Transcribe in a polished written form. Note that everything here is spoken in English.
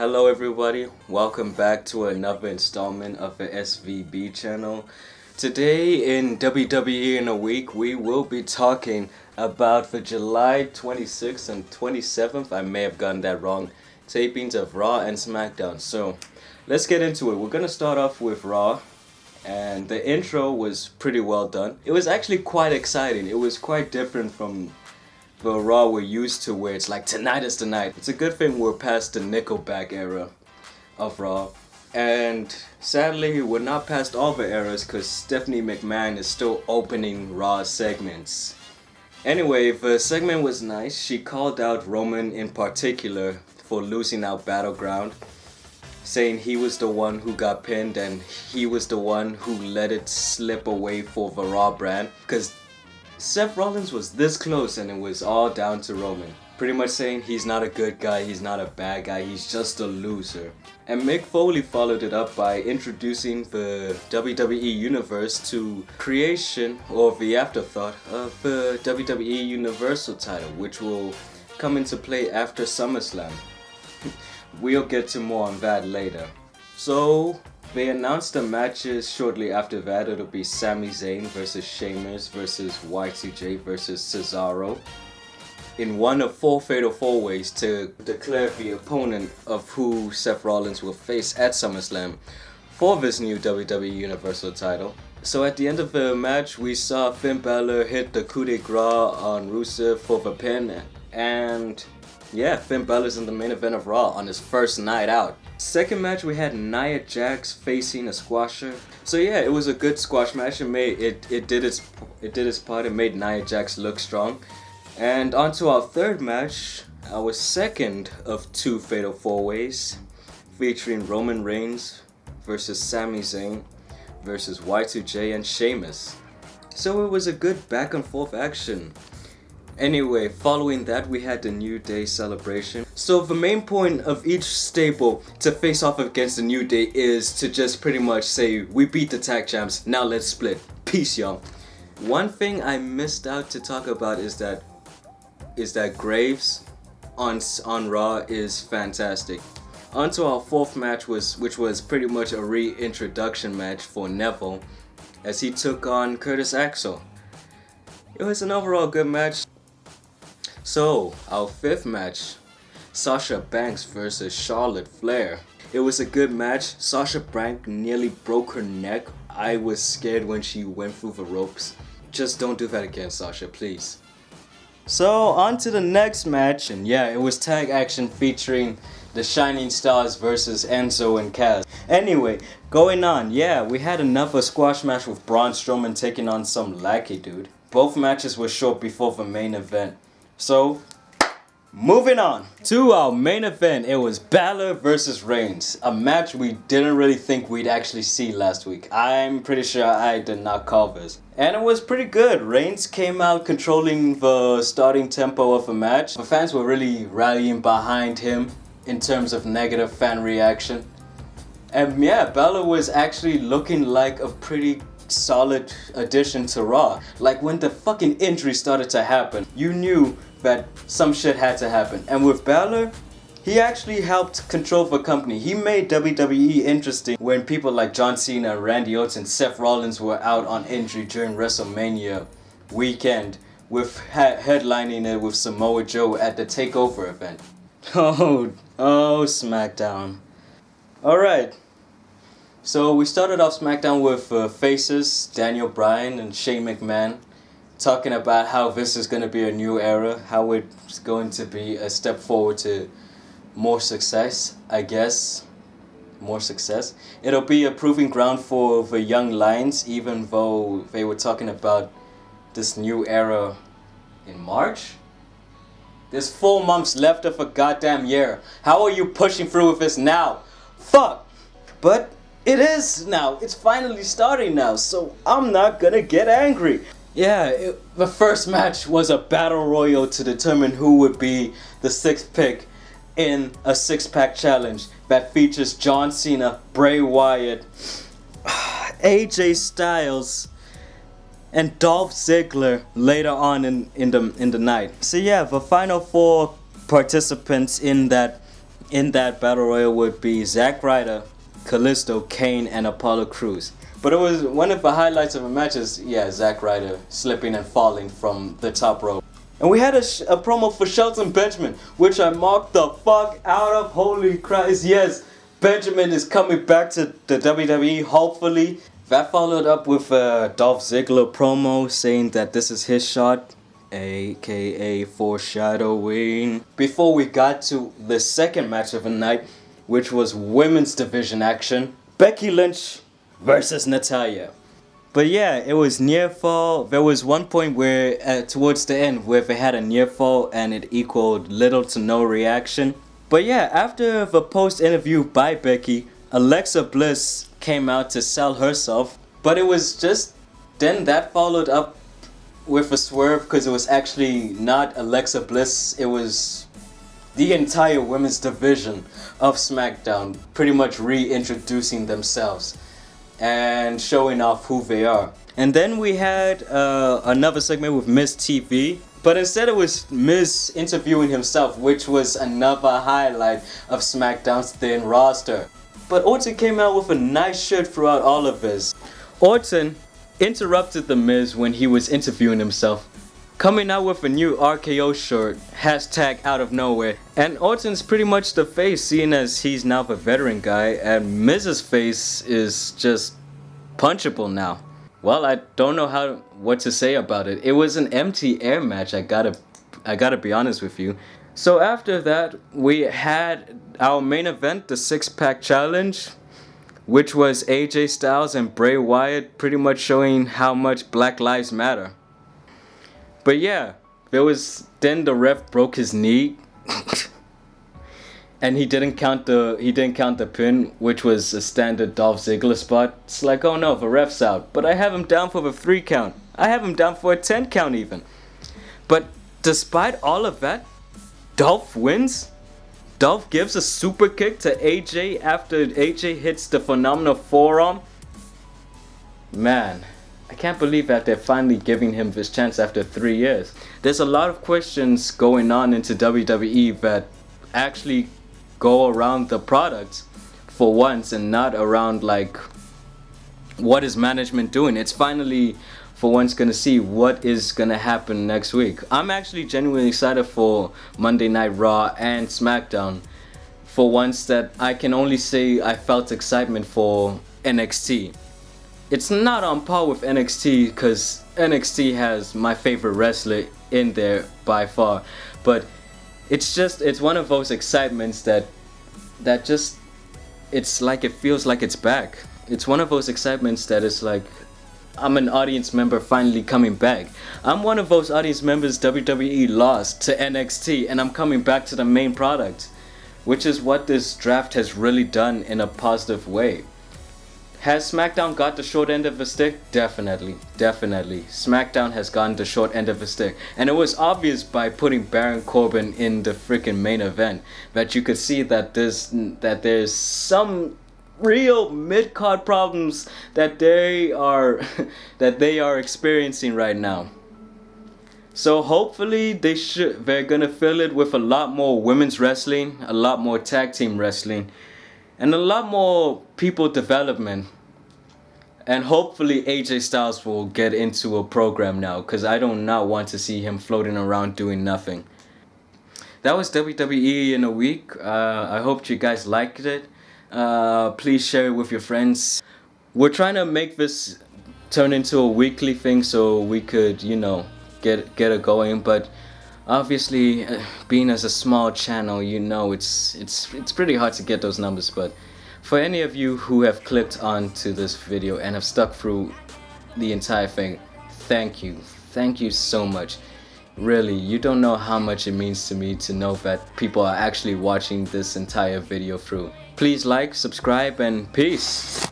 Hello everybody, welcome back to another installment of the SVB channel. Today in WWE in a Week, we will be talking about the July 26th and 27th, I may have gotten that wrong, tapings of Raw and Smackdown. So let's get into it. We're going to start off with Raw, and the intro was pretty well done. It was actually quite exciting. It was quite different from the Raw we're used to, where it's like tonight is the night. It's a good thing we're past the Nickelback era of Raw, and sadly we're not past all the eras because Stephanie McMahon is still opening Raw segments. Anyway, the segment was nice. She called out Roman in particular for losing out Battleground, saying he was the one who got pinned and he was the one who let it slip away for the Raw brand, because Seth Rollins was this close and it was all down to Roman. Pretty much saying he's not a good guy, he's not a bad guy, he's just a loser. And Mick Foley followed it up by introducing the WWE Universe to creation, or the afterthought, of the WWE Universal title, which will come into play after SummerSlam. We'll get to more on that later. So they announced the matches shortly after that. It'll be Sami Zayn versus Sheamus versus Y2J versus Cesaro in one of 4 Fatal 4-Ways to declare the opponent of who Seth Rollins will face at SummerSlam for this new WWE Universal title. So at the end of the match, we saw Finn Balor hit the coup de grace on Rusev for the pin, and yeah, Finn Balor's in the main event of Raw on his first night out. Second match, we had Nia Jax facing a squasher. So yeah, it was a good squash match. It did its part. It made Nia Jax look strong. And on to our third match, our second of 2 Fatal 4-Ways, featuring Roman Reigns versus Sami Zayn versus Y2J and Sheamus. So it was a good back and forth action. Anyway, following that, we had the New Day celebration. So the main point of each stable to face off against the New Day is to just pretty much say, we beat the tag champs, now let's split. Peace, y'all. One thing I missed out to talk about is that Graves on Raw is fantastic. On to our fourth match, which was pretty much a reintroduction match for Neville as he took on Curtis Axel. It was an overall good match. So, our fifth match, Sasha Banks versus Charlotte Flair. It was a good match. Sasha Banks nearly broke her neck. I was scared when she went through the ropes. Just don't do that again, Sasha, please. So, on to the next match, and yeah, it was tag action featuring the Shining Stars versus Enzo and Cass. Anyway, going on, yeah, we had another squash match with Braun Strowman taking on some lackey dude. Both matches were short before the main event. So, moving on to our main event, it was Balor versus Reigns, a match we didn't really think we'd actually see last week. I'm pretty sure I did not call this. And it was pretty good. Reigns came out controlling the starting tempo of the match. The fans were really rallying behind him in terms of negative fan reaction. And yeah, Balor was actually looking like a pretty solid addition to Raw. Like when the fucking injury started to happen, you knew that some shit had to happen. And with Balor, he actually helped control the company. He made WWE interesting when people like John Cena, Randy Orton, and Seth Rollins were out on injury during WrestleMania weekend, with headlining it with Samoa Joe at the TakeOver event. Oh, Smackdown. Alright. So we started off Smackdown with faces, Daniel Bryan and Shane McMahon, talking about how this is going to be a new era, how it's going to be a step forward to more success, I guess. More success. It'll be a proving ground for the young Lions, even though they were talking about this new era in March. There's 4 months left of a goddamn year. How are you pushing through with this now? Fuck! But it is now. It's finally starting now, so I'm not gonna get angry. Yeah, the first match was a battle royal to determine who would be the 6th pick in a 6-pack challenge that features John Cena, Bray Wyatt, AJ Styles, and Dolph Ziggler later on in the night. So yeah, the final 4 participants in that in that battle royal would be Zack Ryder, Kalisto, Kane, and Apollo Crews. But it was one of the highlights of the matches, yeah, Zack Ryder slipping and falling from the top rope. And we had a promo for Shelton Benjamin, which I marked the fuck out of. Holy Christ, yes, Benjamin is coming back to the WWE, hopefully. That followed up with a Dolph Ziggler promo saying that this is his shot, aka foreshadowing. Before we got to the second match of the night, which was women's division action, Becky Lynch versus Natalya. But yeah, it was near fall. There was one point where towards the end where they had a near fall and it equaled little to no reaction. But yeah, after the post interview by Becky, Alexa Bliss came out to sell herself. But it was just then that followed up with a swerve, because it was actually not Alexa Bliss, it was the entire women's division of SmackDown pretty much reintroducing themselves and showing off who they are. And then we had another segment with Miz TV, but instead it was Miz interviewing himself, which was another highlight of SmackDown's thin roster. But Orton came out with a nice shirt throughout all of this. Orton interrupted the Miz when he was interviewing himself, coming out with a new RKO shirt, hashtag out of nowhere. And Orton's pretty much the face, seeing as he's now the veteran guy, and Miz's face is just punchable now. Well, I don't know what to say about it. It was an empty air match, I gotta be honest with you. So after that, we had our main event, the 6-pack challenge, which was AJ Styles and Bray Wyatt pretty much showing how much Black Lives Matter. But yeah, then the ref broke his knee and he didn't count the pin, which was a standard Dolph Ziggler spot. It's like, oh no, the ref's out. But I have him down for the 3 count. I have him down for a 10 count even. But despite all of that, Dolph wins. Dolph gives a super kick to AJ after AJ hits the phenomenal forearm. Man, I can't believe that they're finally giving him this chance after 3 years. There's a lot of questions going on into WWE that actually go around the product for once and not around like what is management doing. It's finally for once gonna see what is gonna happen next week. I'm actually genuinely excited for Monday Night Raw and SmackDown. For once that I can only say I felt excitement for NXT. It's not on par with NXT because NXT has my favorite wrestler in there by far, but it's one of those excitements that just, it's like it feels like it's back. It's one of those excitements that is like I'm an audience member finally coming back. I'm one of those audience members WWE lost to NXT and I'm coming back to the main product, which is what this draft has really done in a positive way. Has SmackDown got the short end of the stick? Definitely. SmackDown has gotten the short end of the stick. And it was obvious by putting Baron Corbin in the freaking main event that you could see that there's some real mid-card problems that they are experiencing right now. So hopefully they're gonna fill it with a lot more women's wrestling, a lot more tag team wrestling, and a lot more people development. And hopefully AJ Styles will get into a program now, because I do not want to see him floating around doing nothing. That was WWE in a week. I hope you guys liked it. Please share it with your friends. We're trying to make this turn into a weekly thing so we could, get it going. But obviously, being as a small channel, it's pretty hard to get those numbers. But for any of you who have clicked onto this video and have stuck through the entire thing, thank you so much. Really, you don't know how much it means to me to know that people are actually watching this entire video through. Please like, subscribe, and peace.